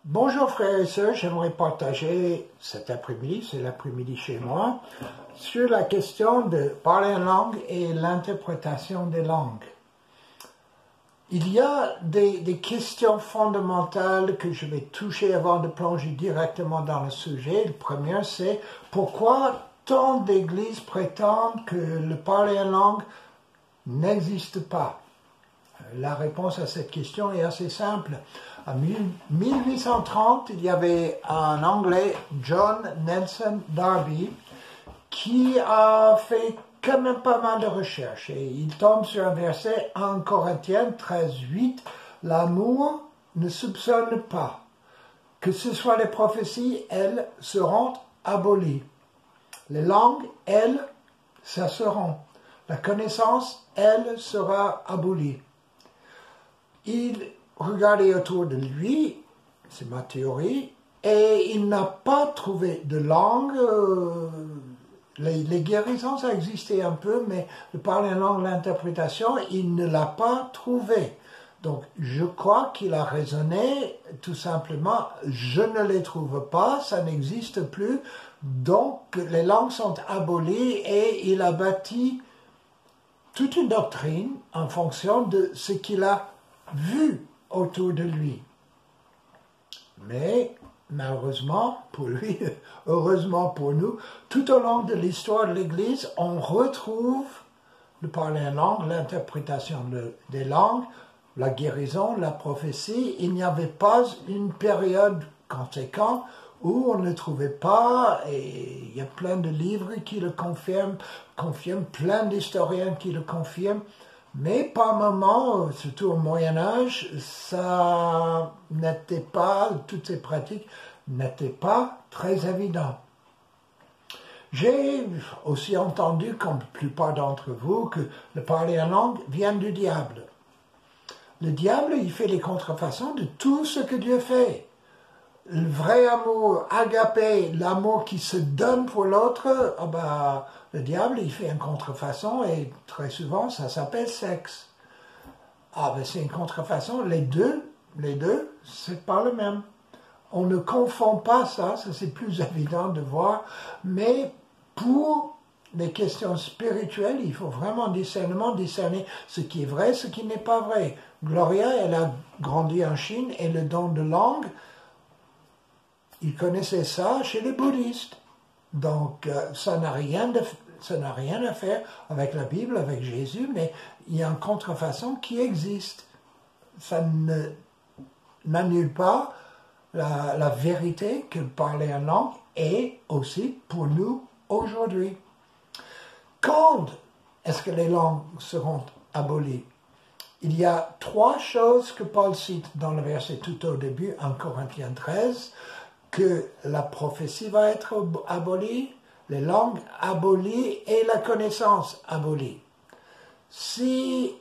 Bonjour frères et sœurs, j'aimerais partager cet après-midi, c'est l'après-midi chez moi, sur la question de parler en langue et l'interprétation des langues. Il y a des questions fondamentales que je vais toucher avant de plonger directement dans le sujet. Le premier, c'est pourquoi tant d'églises prétendent que le parler en langue n'existe pas. La réponse à cette question est assez simple. En 1830, il y avait un Anglais, John Nelson Darby, qui a fait quand même pas mal de recherches. Et il tombe sur un verset en Corinthiens 13:8. L'amour ne soupçonne pas. Que ce soit les prophéties, elles seront abolies. Les langues, elles, cesseront. La connaissance, elle, sera abolie. Il regardait autour de lui, c'est ma théorie, et il n'a pas trouvé de langue. Les guérisons, ça existait un peu, mais le parler en langue, l'interprétation, il ne l'a pas trouvé. Donc, je crois qu'il a raisonné tout simplement, je ne les trouve pas, ça n'existe plus, donc les langues sont abolies et il a bâti toute une doctrine en fonction de ce qu'il a vu autour de lui. Mais, malheureusement pour lui, heureusement pour nous, tout au long de l'histoire de l'Église, on retrouve le parler en langue, l'interprétation des langues, la guérison, la prophétie. Il n'y avait pas une période conséquente où on ne trouvait pas, et il y a plein de livres qui le confirment, plein d'historiens qui le confirment, mais par moments, surtout au Moyen-Âge, ça n'était pas, toutes ces pratiques n'étaient pas très évidentes. J'ai aussi entendu, comme la plupart d'entre vous, que le parler en langue vient du diable. Le diable, il fait les contrefaçons de tout ce que Dieu fait. Le vrai amour, agapé, l'amour qui se donne pour l'autre, le diable, il fait une contrefaçon et très souvent, ça s'appelle sexe. C'est une contrefaçon, les deux, c'est pas le même. On ne confond pas ça c'est plus évident de voir, mais pour les questions spirituelles, il faut vraiment discerner ce qui est vrai, ce qui n'est pas vrai. Gloria, elle a grandi en Chine et le don de langue, il connaissait ça chez les bouddhistes. Donc, ça n'a rien à faire avec la Bible, avec Jésus, mais il y a une contrefaçon qui existe. Ça n'annule pas la vérité que parler en langue est aussi pour nous aujourd'hui. Quand est-ce que les langues seront abolies? Il y a trois choses que Paul cite dans le verset tout au début, en Corinthiens 13, que la prophétie va être abolie, les langues abolies et la connaissance abolie. Si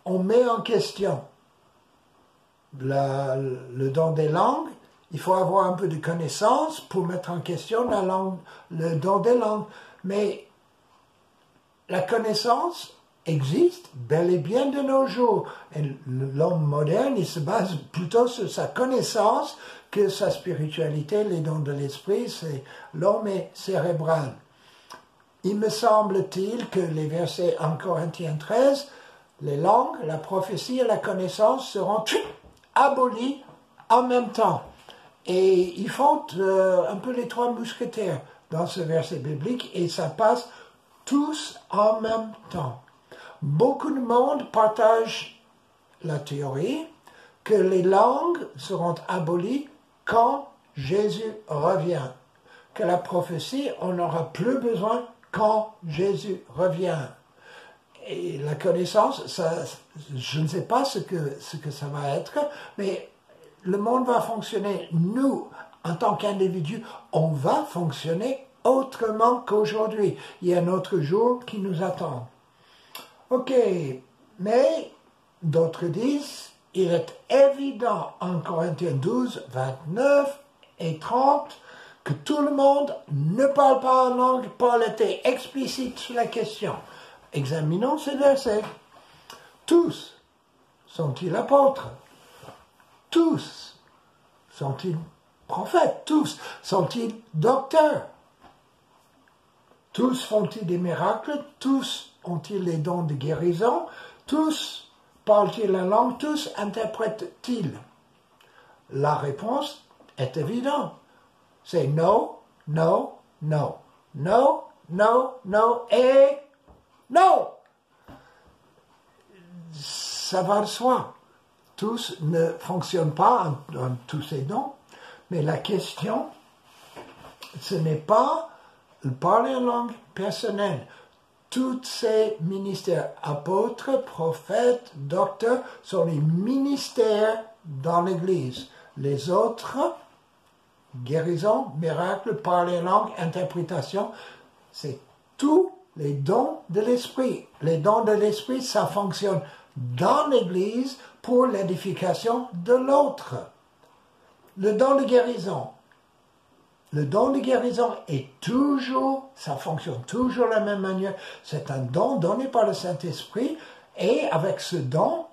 on met en question le don des langues, il faut avoir un peu de connaissance pour mettre en question le don des langues. Mais la connaissance existe bel et bien de nos jours. Et l'homme moderne, il se base plutôt sur sa connaissance que sa spiritualité, les dons de l'esprit, c'est l'homme est cérébral. Il me semble-t-il que les versets en Corinthiens 13, les langues, la prophétie et la connaissance seront abolis en même temps. Et ils font un peu les trois mousquetaires dans ce verset biblique et ça passe tous en même temps. Beaucoup de monde partage la théorie que les langues seront abolies quand Jésus revient. Que la prophétie, on n'aura plus besoin quand Jésus revient. Et la connaissance, je ne sais pas ce que ça va être, mais le monde va fonctionner. Nous, en tant qu'individus, on va fonctionner autrement qu'aujourd'hui. Il y a un autre jour qui nous attend. Ok, mais d'autres disent, il est évident en Corinthiens 12, 29 et 30 que tout le monde ne parle pas en langue. Paul était explicite sur la question. Examinons ces versets. Tous sont-ils apôtres? Tous Sont-ils prophètes? Tous. Sont-ils docteurs? Tous font-ils des miracles? Tous ont-ils les dons de guérison? Tous parlent-ils la langue? Tous interprètent-ils? La réponse est évidente. C'est no, no, no. No, no, no et no. Ça va de soi. Tous ne fonctionnent pas en tous ces dons, mais la question, ce n'est pas le parler en langue personnelle. Tous ces ministères, apôtres, prophètes, docteurs, sont les ministères dans l'Église. Les autres, guérison, miracle, parler en langue, interprétation, c'est tous les dons de l'Esprit. Les dons de l'Esprit, ça fonctionne dans l'Église pour l'édification de l'autre. Le don de guérison. Le don de guérison est toujours, ça fonctionne toujours de la même manière. C'est un don donné par le Saint-Esprit et avec ce don,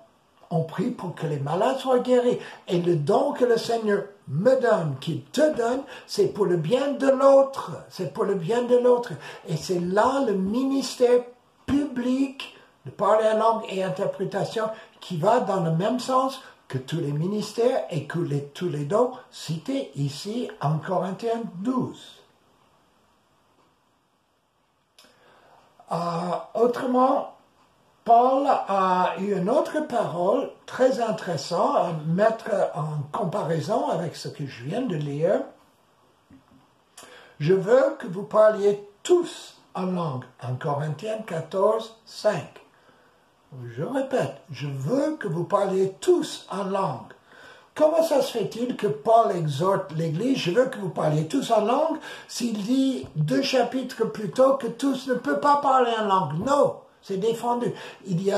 on prie pour que les malades soient guéris. Et le don que le Seigneur me donne, qu'il te donne, c'est pour le bien de l'autre. C'est pour le bien de l'autre. Et c'est là le ministère public de parler en langue et interprétation qui va dans le même sens que tous les ministères et que tous les dons cités ici en Corinthiens 12. Autrement, Paul a eu une autre parole très intéressante à mettre en comparaison avec ce que je viens de lire. Je veux que vous parliez tous en langue, en Corinthiens 14, 5. Je répète, je veux que vous parliez tous en langue. Comment ça se fait-il que Paul exhorte l'Église, je veux que vous parliez tous en langue, s'il dit 2 chapitres plus tôt que tous ne peuvent pas parler en langue? Non, c'est défendu. Il y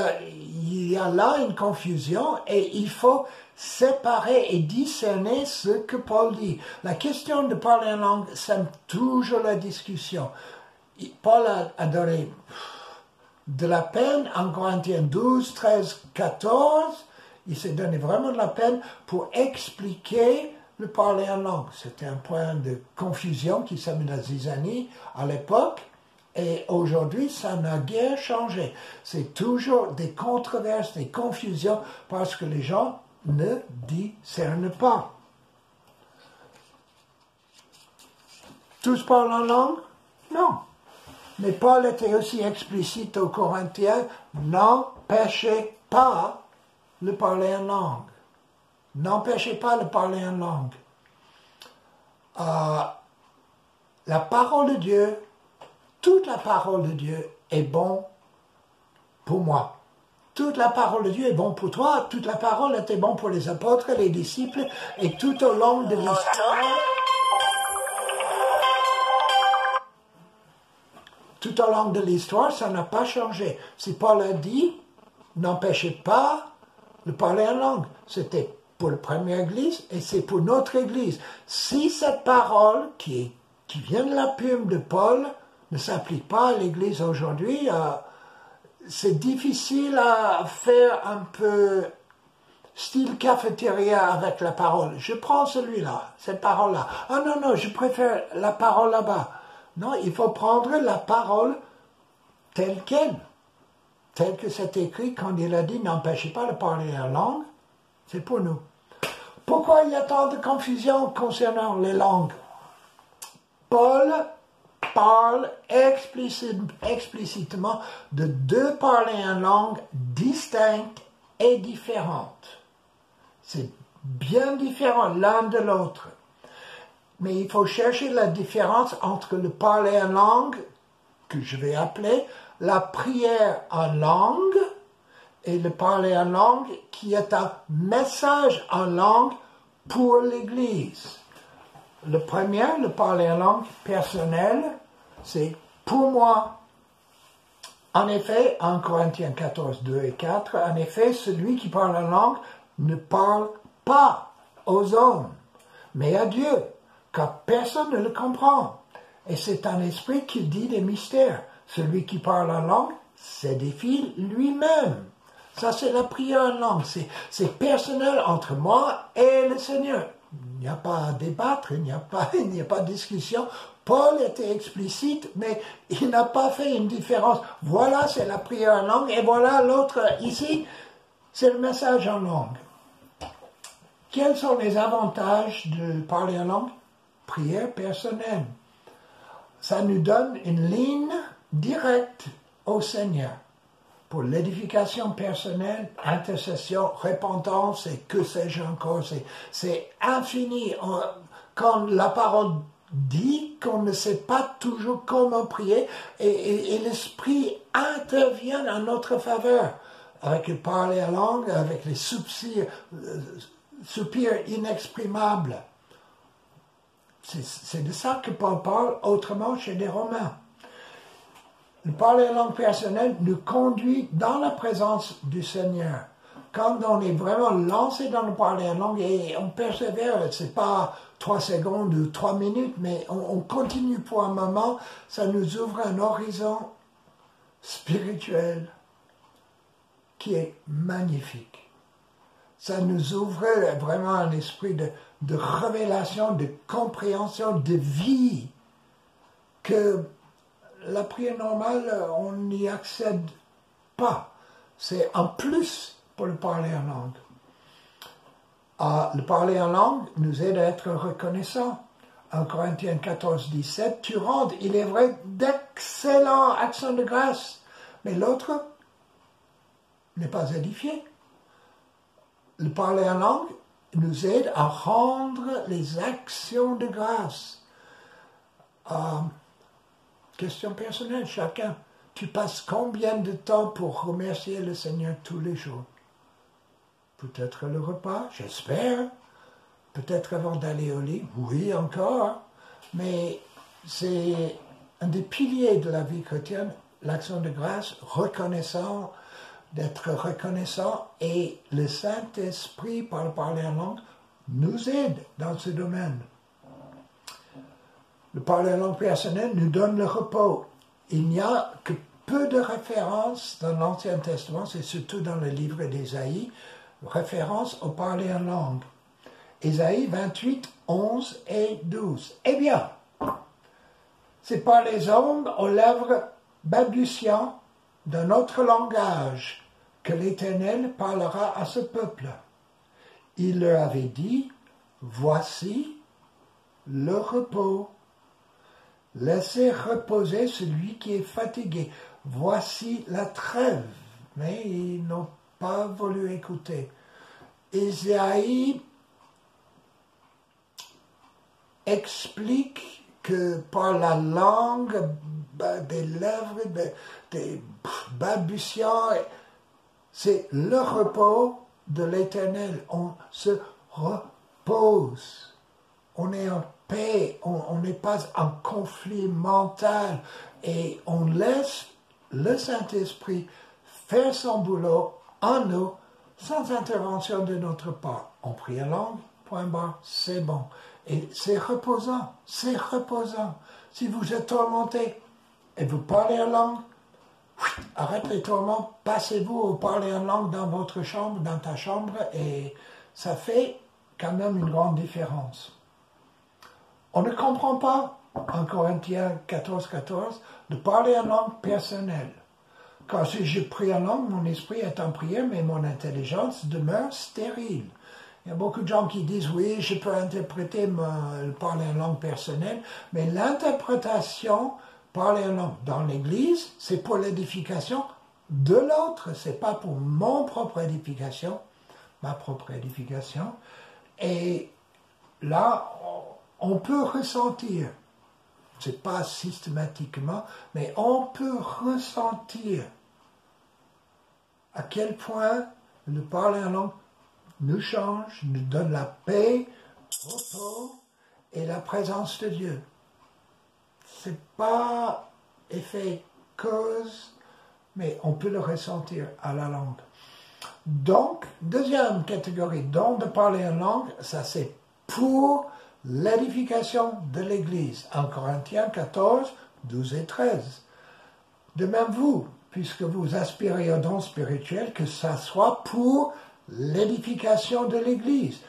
a là une confusion et il faut séparer et discerner ce que Paul dit. La question de parler en langue sème toujours la discussion. Paul a donné de la peine en Corinthiens 12, 13, 14. Il s'est donné vraiment de la peine pour expliquer le parler en langue. C'était un point de confusion qui s'est mis à Zizanie à l'époque. Et aujourd'hui, ça n'a guère changé. C'est toujours des controverses, des confusions, parce que les gens ne discernent pas. Tous parlent en langue? Non. Mais Paul était aussi explicite aux Corinthiens, n'empêchez pas le parler en langue. N'empêchez pas le parler en langue. La parole de Dieu, toute la parole de Dieu est bonne pour moi. Toute la parole de Dieu est bonne pour toi. Toute la parole était bonne pour les apôtres, les disciples, et tout au long de l'histoire. Tout au long de l'histoire, ça n'a pas changé. Si Paul a dit, n'empêchez pas de parler en langue. C'était pour la première église et c'est pour notre église. Si cette parole qui vient de la plume de Paul ne s'applique pas à l'église aujourd'hui, c'est difficile à faire un peu style cafétéria avec la parole. Je prends celui-là, cette parole-là. Ah non, non, je préfère la parole là-bas. Non, il faut prendre la parole telle qu'elle, telle que c'est écrit quand il a dit « N'empêchez pas de parler la langue », c'est pour nous. Pourquoi il y a tant de confusion concernant les langues? Paul parle explicitement de 2 parler en langue distinctes et différentes. C'est bien différent l'un de l'autre. Mais il faut chercher la différence entre le parler en langue, que je vais appeler la prière en langue, et le parler en langue qui est un message en langue pour l'Église. Le premier, le parler en langue personnel, c'est pour moi. En effet, en Corinthiens 14, 2 et 4, en effet, celui qui parle en langue ne parle pas aux hommes, mais à Dieu, car personne ne le comprend. Et c'est un esprit qui dit des mystères. Celui qui parle en langue s'édifie lui-même. Ça, c'est la prière en langue. C'est personnel entre moi et le Seigneur. Il n'y a pas à débattre, il n'y a pas de discussion. Paul était explicite, mais il n'a pas fait une différence. Voilà, c'est la prière en langue, et voilà l'autre ici, c'est le message en langue. Quels sont les avantages de parler en langue? Prière personnelle. Ça nous donne une ligne directe au Seigneur pour l'édification personnelle, intercession, repentance et que sais-je encore. C'est infini. Quand la parole dit qu'on ne sait pas toujours comment prier et l'Esprit intervient en notre faveur avec le parler en langue, avec les soupirs inexprimables. C'est de ça que Paul parle autrement chez les Romains. Le parler en langue personnelle nous conduit dans la présence du Seigneur. Quand on est vraiment lancé dans le parler en langue et on persévère, c'est pas 3 secondes ou 3 minutes, mais on continue pour un moment, ça nous ouvre un horizon spirituel qui est magnifique. Ça nous ouvre vraiment un esprit de révélation, de compréhension, de vie, que la prière normale, on n'y accède pas. C'est en plus pour le parler en langue. Le parler en langue nous aide à être reconnaissants. En Corinthiens 14, 17, tu rends, il est vrai, d'excellents actions de grâce, mais l'autre n'est pas édifié. Le parler en langue nous aide à rendre les actions de grâce. Question personnelle, chacun. Tu passes combien de temps pour remercier le Seigneur tous les jours? Peut-être le repas, j'espère. Peut-être avant d'aller au lit, oui encore. Mais c'est un des piliers de la vie chrétienne, l'action de grâce, reconnaissant, d'être reconnaissant. Et le Saint-Esprit, par le parler en langue, nous aide dans ce domaine. Le parler en langue personnelle nous donne le repos. Il n'y a que peu de références dans l'Ancien Testament, c'est surtout dans le livre d'Ésaïe, références au parler en langue. Ésaïe 28, 11 et 12. Eh bien, c'est par les hommes aux lèvres balbutiant d'un autre langage que l'Éternel parlera à ce peuple. Il leur avait dit, voici le repos. Laissez reposer celui qui est fatigué. Voici la trêve. Mais ils n'ont pas voulu écouter. Ésaïe explique que par la langue, des lèvres, des balbutiants, c'est le repos de l'Éternel. On se repose. On est en paix, on n'est pas en conflit mental et on laisse le Saint-Esprit faire son boulot en nous sans intervention de notre part. On prie en langue, point barre, c'est bon. Et c'est reposant, c'est reposant. Si vous êtes tourmenté et vous parlez en langue, arrêtez les tourments, passez-vous au parler en langue dans votre chambre, dans ta chambre, et ça fait quand même une grande différence. On ne comprend pas, en Corinthiens 14, 14, de parler en langue personnelle. Quand si je prie en langue, mon esprit est en prière, mais mon intelligence demeure stérile. Il y a beaucoup de gens qui disent, oui, je peux interpréter le parler en langue personnelle, mais l'interprétation, parler en langue dans l'Église, c'est pour l'édification de l'autre, c'est pas pour mon propre édification, ma propre édification. Et là, on peut ressentir, c'est pas systématiquement, mais on peut ressentir à quel point le parler en langue nous change, nous donne la paix, repos et la présence de Dieu. C'est pas effet cause, mais on peut le ressentir à la langue. Donc, deuxième catégorie, don de parler en langue, ça c'est pour l'édification de l'Église, en Corinthiens 14, 12 et 13. De même vous, puisque vous aspirez au don spirituel, que ça soit pour l'édification de l'Église.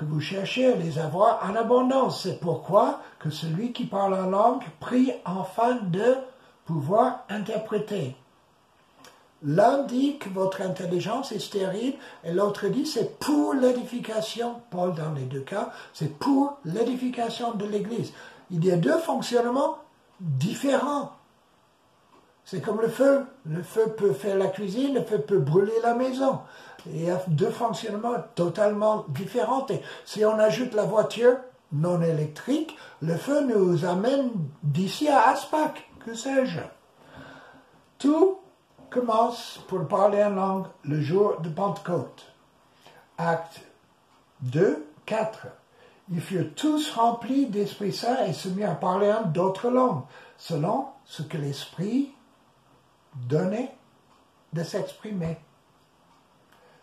que vous cherchez à les avoir en abondance. C'est pourquoi que celui qui parle en langue prie afin de pouvoir interpréter. L'un dit que votre intelligence est stérile et l'autre dit c'est pour l'édification. Paul, dans les deux cas, c'est pour l'édification de l'Église. Il y a deux fonctionnements différents. C'est comme le feu. Le feu peut faire la cuisine, le feu peut brûler la maison. Il y a deux fonctionnements totalement différents. Et si on ajoute la voiture non électrique, le feu nous amène d'ici à Aspac, que sais-je. Tout commence pour parler en langue le jour de Pentecôte. Acte 2, 4. Ils furent tous remplis d'Esprit Saint et se mirent à parler en d'autres langues, selon ce que l'Esprit donnait de s'exprimer.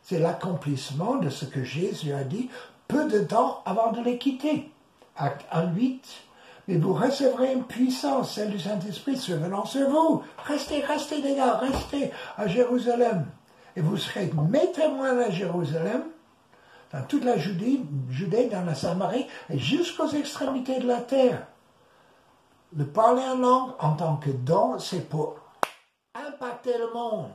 C'est l'accomplissement de ce que Jésus a dit peu de temps avant de les quitter. Acte 1, 8. Mais vous recevrez une puissance, celle du Saint-Esprit, survenant sur vous. Restez les gars, restez à Jérusalem. Et vous serez mes témoins à Jérusalem, dans toute la Judée, dans la Samarie, et jusqu'aux extrémités de la terre. Le parler en langue, en tant que don, c'est pour impacter le monde.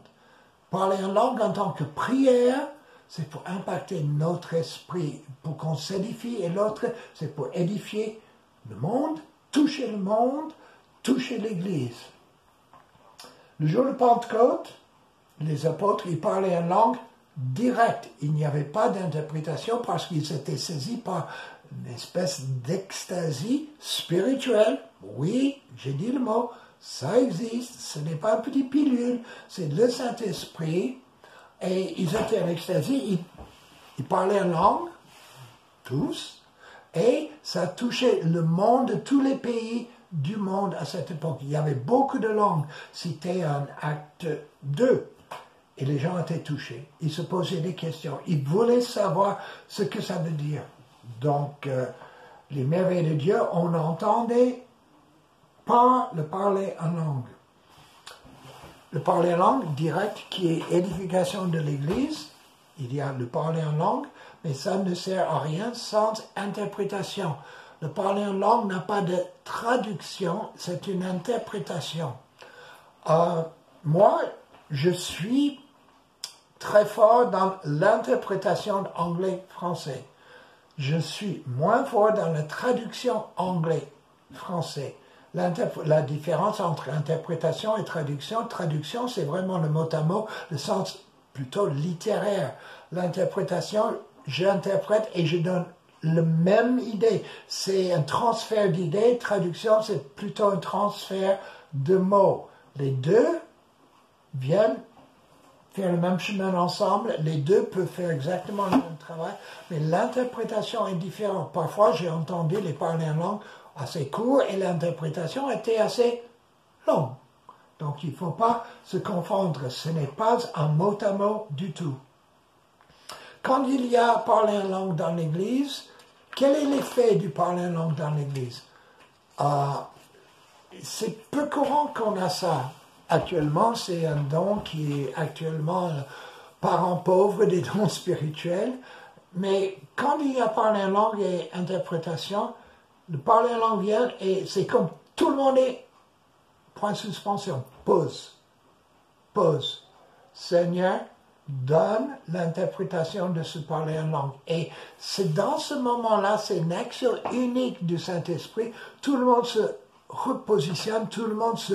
Parler en langue en tant que prière, c'est pour impacter notre esprit, pour qu'on s'édifie, et l'autre, c'est pour édifier le monde, toucher l'Église. Le jour de Pentecôte, les apôtres, ils parlaient en langue directe. Il n'y avait pas d'interprétation parce qu'ils étaient saisis par une espèce d'extasie spirituelle. Oui, j'ai dit le mot, ça existe, ce n'est pas un petit pilule, c'est le Saint-Esprit. Et ils étaient en extasie, ils parlaient en langue, tous, et ça touchait le monde, tous les pays du monde à cette époque. Il y avait beaucoup de langues citées en acte 2. Et les gens étaient touchés. Ils se posaient des questions. Ils voulaient savoir ce que ça veut dire. Donc, les merveilles de Dieu, on n'entendait pas le parler en langue. Le parler en langue direct qui est édification de l'Église, il y a le parler en langue, mais ça ne sert à rien sans interprétation. Le parler en langue n'a pas de traduction, c'est une interprétation. Moi, je suis très fort dans l'interprétation anglais-français. Je suis moins fort dans la traduction anglais-français. La différence entre interprétation et traduction, c'est vraiment le mot à mot, le sens plutôt littéraire. L'interprétation, j'interprète et je donne la même idée. C'est un transfert d'idées. Traduction, c'est plutôt un transfert de mots. Les deux viennent faire le même chemin ensemble. Les deux peuvent faire exactement le même travail, mais l'interprétation est différente. Parfois, j'ai entendu les parler en langue assez court et l'interprétation était assez longue. Donc, il ne faut pas se confondre. Ce n'est pas un mot à mot du tout. Quand il y a parler en langue dans l'Église, quel est l'effet du parler en langue dans l'Église? C'est peu courant qu'on a ça. Actuellement, c'est un don qui est actuellement parent pauvre des dons spirituels. Mais quand il y a parler en langue et interprétation, le parler en langue vient et c'est comme tout le monde est point de suspension. Pause. Pause. Seigneur, donne l'interprétation de ce parler en langue. Et c'est dans ce moment-là, c'est une action unique du Saint-Esprit. Tout le monde se repositionne, tout le monde se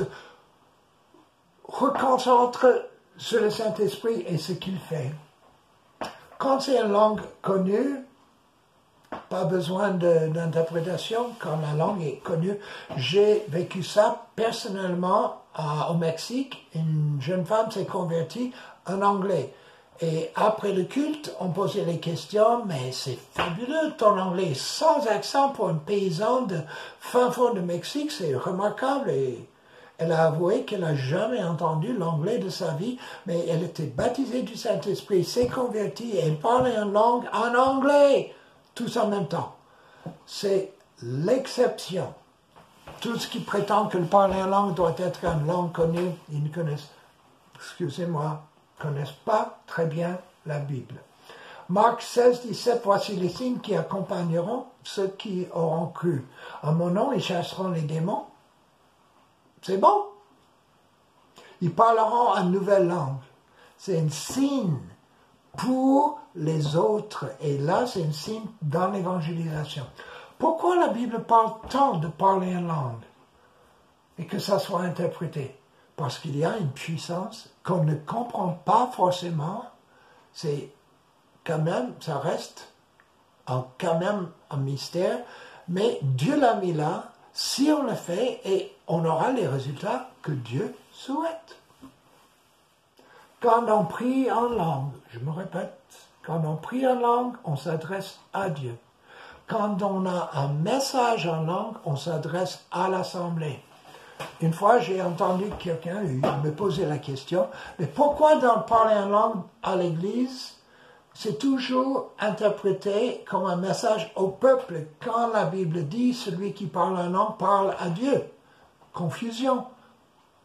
reconcentre sur le Saint-Esprit et ce qu'il fait. Quand c'est une langue connue, pas besoin d'interprétation. Quand la langue est connue, j'ai vécu ça personnellement au Mexique. Une jeune femme s'est convertie en anglais. Et après le culte, on posait les questions, mais c'est fabuleux, ton anglais sans accent pour un paysan de fin fond de Mexique, c'est remarquable. Et elle a avoué qu'elle n'a jamais entendu l'anglais de sa vie, mais elle était baptisée du Saint-Esprit, s'est convertie et elle parlait une langue en anglais, tous en même temps. C'est l'exception. Tout ce qui prétend que le parler en langue doit être une langue connue, ils ne connaissent, excusez-moi, connaissent pas très bien la Bible. Marc 16, 17, voici les signes qui accompagneront ceux qui auront cru. En mon nom, ils chasseront les démons. C'est bon. Ils parleront en nouvelle langue. C'est un signe pour les autres. Et là, c'est un signe dans l'évangélisation. Pourquoi la Bible parle tant de parler en langue et que ça soit interprété? Parce qu'il y a une puissance qu'on ne comprend pas forcément. C'est quand même, ça reste quand même un mystère, mais Dieu l'a mis là, si on le fait, et on aura les résultats que Dieu souhaite. Quand on prie en langue, je me répète, quand on prie en langue, on s'adresse à Dieu. Quand on a un message en langue, on s'adresse à l'assemblée. Une fois, j'ai entendu quelqu'un me poser la question, mais pourquoi dans parler en langue à l'église, c'est toujours interprété comme un message au peuple quand la Bible dit celui qui parle en langue parle à Dieu. Confusion.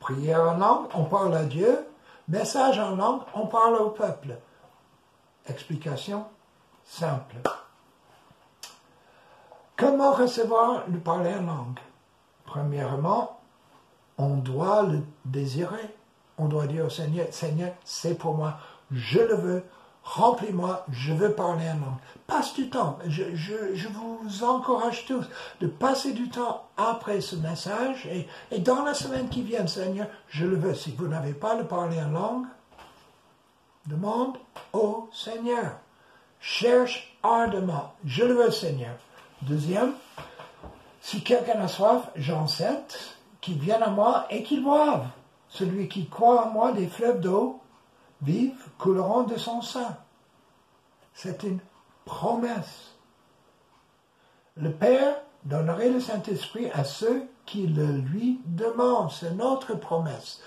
Prière en langue, on parle à Dieu. Message en langue, on parle au peuple. Explication simple. Comment recevoir le parler en langue? Premièrement, on doit le désirer. On doit dire au Seigneur, Seigneur, c'est pour moi, je le veux, remplis-moi, je veux parler en langue. Passe du temps. Je vous encourage tous de passer du temps après ce message et dans la semaine qui vient, Seigneur, je le veux. Si vous n'avez pas le parler en langue, demande au Seigneur. Cherche ardemment. Je le veux, Seigneur. Deuxième, si quelqu'un a soif, Jean 7, qu'il vienne à moi et qu'il boive. Celui qui croit en moi, des fleuves d'eau vive couleront de son sein. C'est une promesse. Le Père donnerait le Saint-Esprit à ceux qui le lui demandent. C'est notre promesse.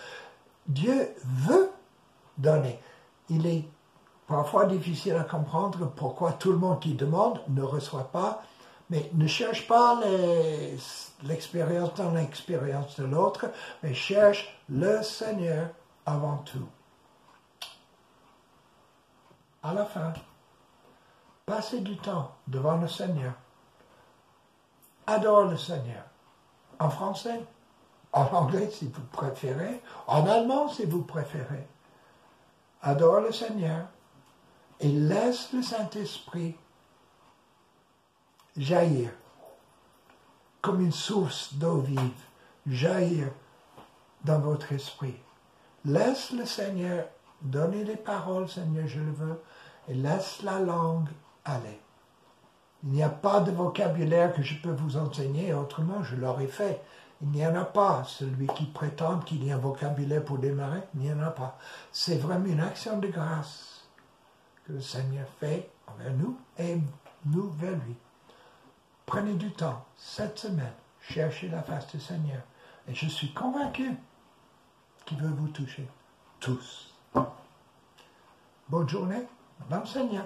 Dieu veut donner. Il est parfois difficile à comprendre pourquoi tout le monde qui demande ne reçoit pas. Mais ne cherche pas l'expérience dans l'expérience de l'autre, mais cherche le Seigneur avant tout. À la fin, passez du temps devant le Seigneur. Adore le Seigneur. En français, en anglais si vous préférez, en allemand si vous préférez. Adore le Seigneur et laisse le Saint-Esprit jaillir comme une source d'eau vive, jaillir dans votre esprit. Laisse le Seigneur donner les paroles, Seigneur, je le veux, et laisse la langue aller. Il n'y a pas de vocabulaire que je peux vous enseigner, autrement je l'aurais fait. Il n'y en a pas. Celui qui prétend qu'il y a un vocabulaire pour démarrer, il n'y en a pas. C'est vraiment une action de grâce que le Seigneur fait envers nous et nous vers lui. Prenez du temps, cette semaine, cherchez la face du Seigneur. Et je suis convaincu qu'il veut vous toucher, tous. Bonne journée, bon Seigneur.